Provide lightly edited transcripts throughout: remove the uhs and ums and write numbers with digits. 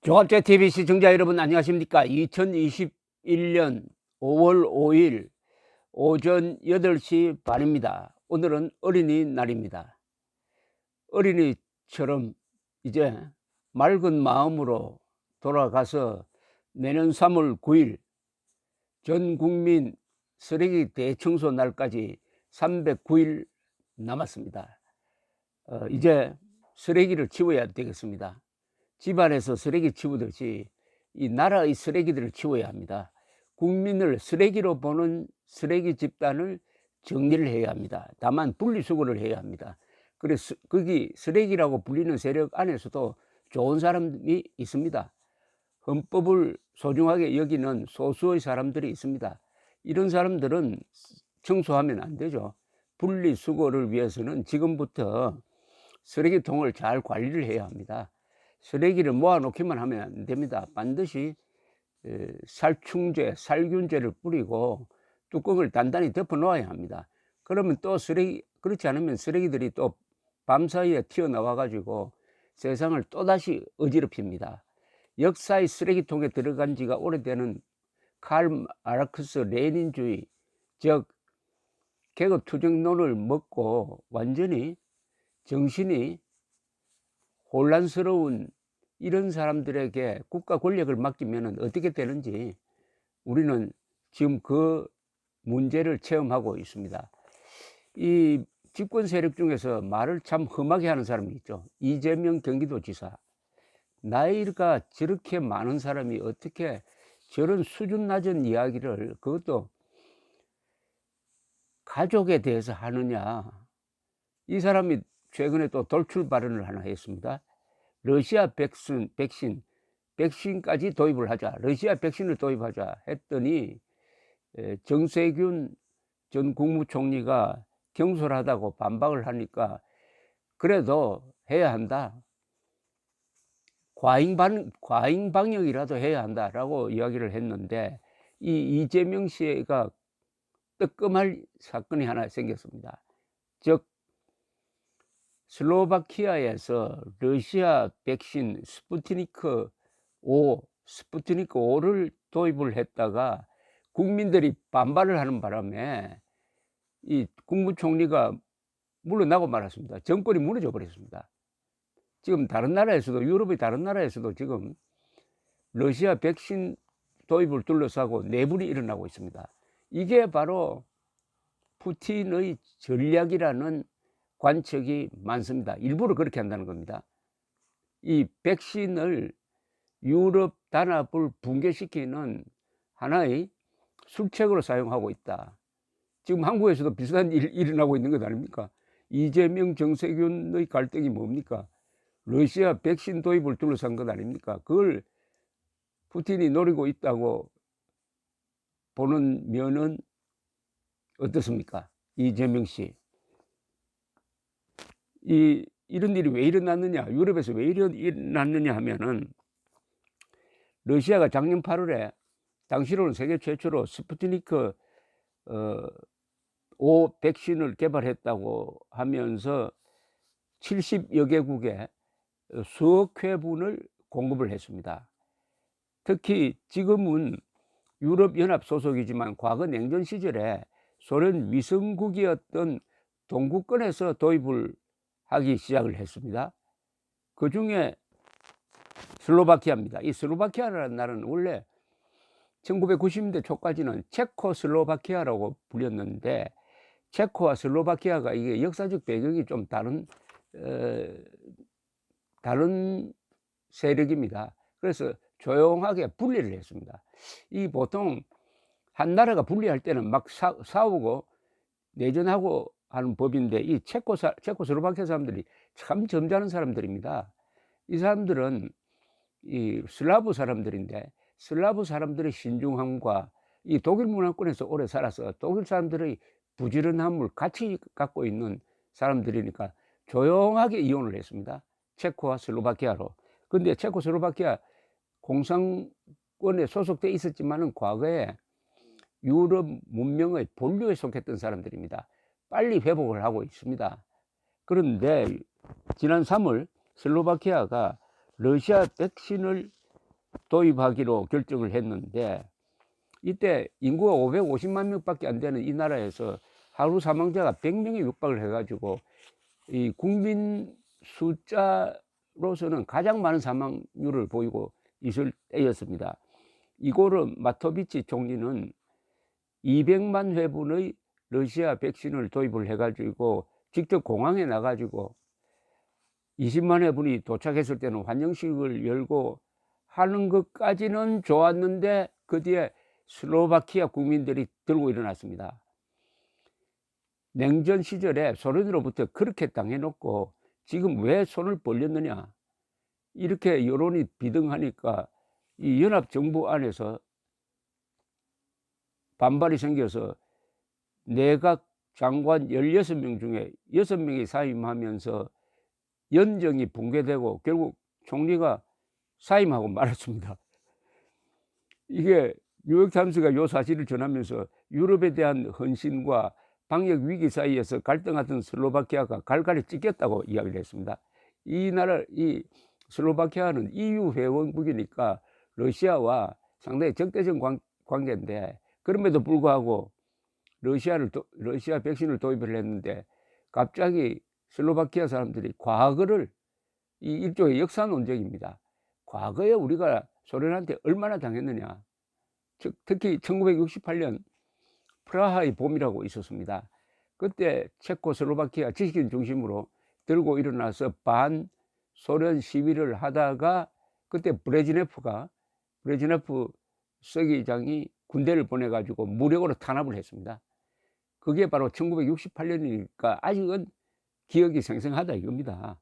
조갑제 TV 시청자 여러분 안녕하십니까? 2021년 5월 5일 오전 8시 반입니다. 오늘은 어린이날입니다. 어린이처럼 이제 맑은 마음으로 돌아가서 내년 3월 9일 전 국민 쓰레기 대청소 날까지 309일 남았습니다. 이제 쓰레기를 치워야 되겠습니다. 집안에서 쓰레기 치우듯이 이 나라의 쓰레기들을 치워야 합니다. 국민을 쓰레기로 보는 쓰레기 집단을 정리를 해야 합니다. 다만 분리수거를 해야 합니다. 그래서 거기 쓰레기라고 불리는 세력 안에서도 좋은 사람이 있습니다. 헌법을 소중하게 여기는 소수의 사람들이 있습니다. 이런 사람들은 청소하면 안 되죠. 분리수거를 위해서는 지금부터 쓰레기통을 잘 관리를 해야 합니다. 쓰레기를 모아놓기만 하면 안 됩니다. 반드시 살충제, 살균제를 뿌리고 뚜껑을 단단히 덮어 놓아야 합니다. 그러면 또 그렇지 않으면 쓰레기들이 또 밤사이에 튀어나와 가지고 세상을 또다시 어지럽힙니다. 역사의 쓰레기통에 들어간 지가 오래되는 칼 마르크스 레닌주의, 즉 계급 투쟁론을 먹고 완전히 정신이 혼란스러운 이런 사람들에게 국가 권력을 맡기면 어떻게 되는지 우리는 지금 그 문제를 체험하고 있습니다. 이 집권 세력 중에서 말을 참 험하게 하는 사람이 있죠. 이재명 경기도지사. 나이가 저렇게 많은 사람이 어떻게 저런 수준 낮은 이야기를, 그것도 가족에 대해서 하느냐. 이 사람이 최근에 또 돌출 발언을 하나 했습니다. 러시아 백신까지 도입을 하자, 러시아 백신을 도입하자 했더니 정세균 전 국무총리가 경솔하다고 반박을 하니까 그래도 해야 한다, 과잉 방역이라도 해야 한다라고 이야기를 했는데, 이 이재명 씨가 뜨끔할 사건이 하나 생겼습니다. 즉 슬로바키아에서 러시아 백신 스푸트니크 5를 도입을 했다가 국민들이 반발을 하는 바람에 이 국무총리가 물러나고 말았습니다. 정권이 무너져 버렸습니다. 지금 다른 나라에서도, 유럽의 다른 나라에서도 지금 러시아 백신 도입을 둘러싸고 내분이 일어나고 있습니다. 이게 바로 푸틴의 전략이라는 관측이 많습니다. 일부러 그렇게 한다는 겁니다. 이 백신을 유럽 단합을 붕괴시키는 하나의 술책으로 사용하고 있다. 지금 한국에서도 비슷한 일이 일어나고 있는 것 아닙니까? 이재명 정세균의 갈등이 뭡니까? 러시아 백신 도입을 둘러싼 것 아닙니까? 그걸 푸틴이 노리고 있다고 보는 면은 어떻습니까? 이재명 씨. 이런 일이 왜 일어났느냐, 유럽에서 왜 일어났느냐 하면은, 러시아가 작년 8월에 당시로는 세계 최초로 스푸트니크 5 백신을 개발했다고 하면서 70여 개국에 수억 회분을 공급을 했습니다. 특히 지금은 유럽연합 소속이지만 과거 냉전 시절에 소련 위성국이었던 동구권에서 도입을 하기 시작을 했습니다. 그 중에 슬로바키아입니다. 이 슬로바키아라는 나라는 원래 1990년대 초까지는 체코슬로바키아라고 불렸는데, 체코와 슬로바키아가 이게 역사적 배경이 좀 다른 세력입니다. 그래서 조용하게 분리를 했습니다. 이 보통 한 나라가 분리할 때는 막 싸우고 내전하고 하는 법인데, 이 체코슬로바키아 사람들이 참 점잖은 사람들입니다. 이 사람들은 이 슬라브 사람들인데, 슬라브 사람들의 신중함과 이 독일 문화권에서 오래 살아서 독일 사람들의 부지런함을 같이 갖고 있는 사람들이니까 조용하게 이혼을 했습니다. 체코와 슬로바키아로. 근데 체코슬로바키아 공산권에 소속돼 있었지만은 과거에 유럽 문명의 본류에 속했던 사람들입니다. 빨리 회복을 하고 있습니다. 그런데 지난 3월 슬로바키아가 러시아 백신을 도입하기로 결정을 했는데, 이때 인구가 550만 명밖에 안 되는 이 나라에서 하루 사망자가 100명에 육박을 해가지고 이 국민 숫자로서는 가장 많은 사망률을 보이고 있을 때였습니다. 이고르 마토비치 총리는 200만 회분의 러시아 백신을 도입을 해가지고 직접 공항에 나가지고 20만 회분이 도착했을 때는 환영식을 열고 하는 것까지는 좋았는데, 그 뒤에 슬로바키아 국민들이 들고 일어났습니다. 냉전 시절에 소련으로부터 그렇게 당해놓고 지금 왜 손을 벌렸느냐, 이렇게 여론이 비등하니까 이 연합정부 안에서 반발이 생겨서 내각 장관 16명 중에 6명이 사임하면서 연정이 붕괴되고 결국 총리가 사임하고 말았습니다. 이게 뉴욕타임스가 이 사실을 전하면서 유럽에 대한 헌신과 방역 위기 사이에서 갈등하던 슬로바키아가 갈갈이 찢겼다고 이야기를 했습니다. 이 슬로바키아는 EU 회원국이니까 러시아와 상당히 적대적 관계인데, 그럼에도 불구하고 러시아 백신을 도입을 했는데 갑자기 슬로바키아 사람들이 과거를, 이 일종의 역사 논쟁입니다. 과거에 우리가 소련한테 얼마나 당했느냐. 특히 1968년 프라하의 봄이라고 있었습니다. 그때 체코슬로바키아 지식인 중심으로 들고 일어나서 반소련 시위를 하다가 그때 브레즈네프 서기장이 군대를 보내가지고 무력으로 탄압을 했습니다. 그게 바로 1968년이니까 아직은 기억이 생생하다 이겁니다.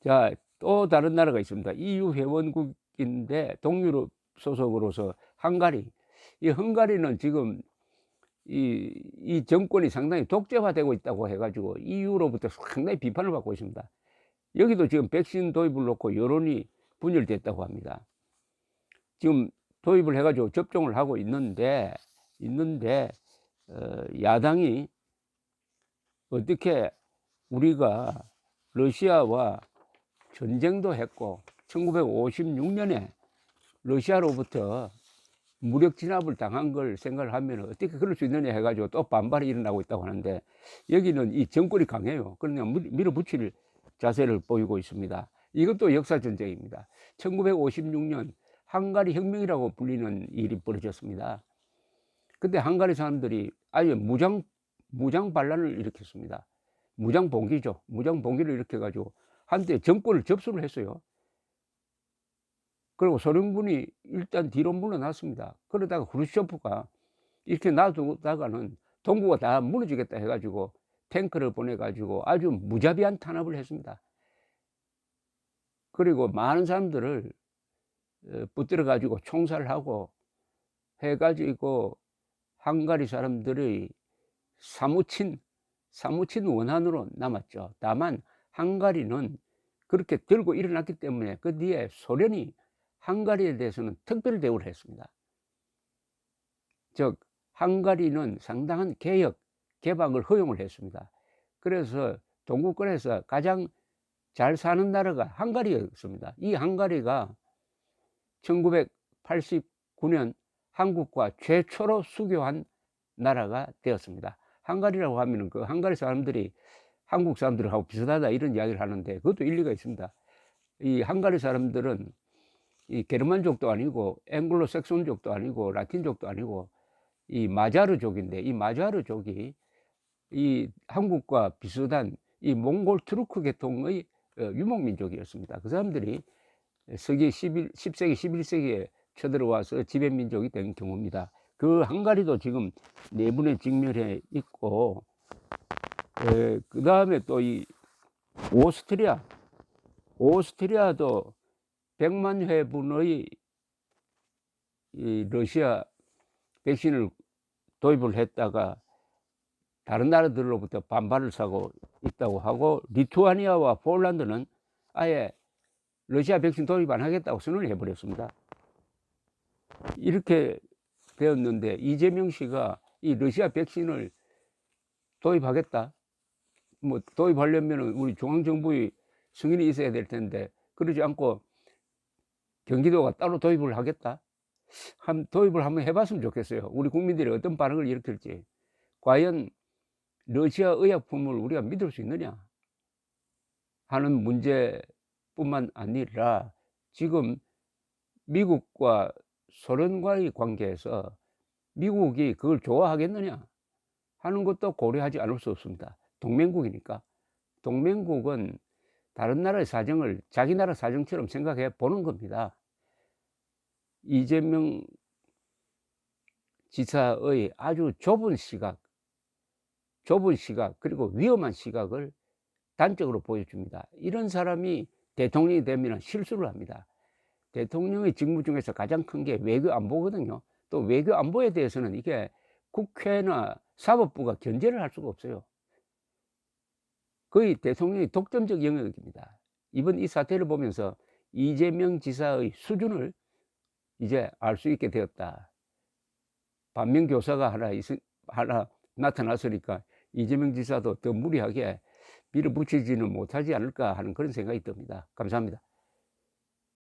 자, 또 다른 나라가 있습니다. EU 회원국인데 동유럽 소속으로서 헝가리. 이 헝가리는 지금 이 정권이 상당히 독재화되고 있다고 해가지고 EU로부터 상당히 비판을 받고 있습니다. 여기도 지금 백신 도입을 놓고 여론이 분열됐다고 합니다. 지금 도입을 해가지고 접종을 하고 있는데 야당이 어떻게 우리가 러시아와 전쟁도 했고 1956년에 러시아로부터 무력 진압을 당한 걸 생각을 하면 어떻게 그럴 수 있느냐 해가지고 또 반발이 일어나고 있다고 하는데, 여기는 이 정권이 강해요. 그러냐 밀어붙일 자세를 보이고 있습니다. 이것도 역사 전쟁입니다. 1956년 헝가리 혁명이라고 불리는 일이 벌어졌습니다. 그때 헝가리 사람들이 아예 무장 반란을 일으켰습니다. 무장 봉기를 일으켜가지고 한때 정권을 접수를 했어요. 그리고 소련군이 일단 뒤로 물러났습니다. 그러다가 크루시초프가 이렇게 놔두다가는 동구가 다 무너지겠다 해가지고 탱크를 보내가지고 아주 무자비한 탄압을 했습니다. 그리고 많은 사람들을 붙들어가지고 총살하고 해가지고 헝가리 사람들의 사무친 원한으로 남았죠. 다만 헝가리는 그렇게 들고 일어났기 때문에 그 뒤에 소련이 헝가리에 대해서는 특별 대우를 했습니다. 즉 헝가리는 상당한 개방을 허용을 했습니다. 그래서 동구권에서 가장 잘 사는 나라가 헝가리였습니다. 이 헝가리가 1989년 한국과 최초로 수교한 나라가 되었습니다. 헝가리라고 하면 그 헝가리 사람들이 한국 사람들하고 비슷하다 이런 이야기를 하는데 그것도 일리가 있습니다. 이 헝가리 사람들은 이 게르만족도 아니고 앵글로색손족도 아니고 라틴족도 아니고 이 마자르족인데, 이 마자르족이 이 한국과 비슷한 이 몽골 투르크 계통의 유목민족이었습니다. 그 사람들이 10세기 11세기에 쳐들어와서 지배민족이 된 경우입니다. 그 헝가리도 지금 내분에 직면해 있고, 그 다음에 또 이 오스트리아도 100만 회분의 이 러시아 백신을 도입을 했다가 다른 나라들로부터 반발을 사고 있다고 하고, 리투아니아와 폴란드는 아예 러시아 백신 도입 안 하겠다고 선언을 해버렸습니다. 이렇게 되었는데 이재명 씨가 이 러시아 백신을 도입하겠다, 뭐 도입하려면 우리 중앙정부의 승인이 있어야 될 텐데 그러지 않고 경기도가 따로 도입을 하겠다. 도입을 한번 해봤으면 좋겠어요. 우리 국민들이 어떤 반응을 일으킬지. 과연 러시아 의약품을 우리가 믿을 수 있느냐 하는 문제뿐만 아니라 지금 미국과 소련과의 관계에서 미국이 그걸 좋아하겠느냐 하는 것도 고려하지 않을 수 없습니다. 동맹국이니까. 동맹국은 다른 나라의 사정을 자기 나라 사정처럼 생각해 보는 겁니다. 이재명 지사의 아주 좁은 시각 그리고 위험한 시각을 단적으로 보여줍니다. 이런 사람이 대통령이 되면 실수를 합니다. 대통령의 직무 중에서 가장 큰 게 외교 안보거든요. 또 외교 안보에 대해서는 이게 국회나 사법부가 견제를 할 수가 없어요. 거의 대통령의 독점적 영역입니다. 이번 이 사태를 보면서 이재명 지사의 수준을 이제 알 수 있게 되었다. 반면교사가 하나 나타났으니까 이재명 지사도 더 무리하게 밀어붙이지는 못하지 않을까 하는 그런 생각이 듭니다. 감사합니다.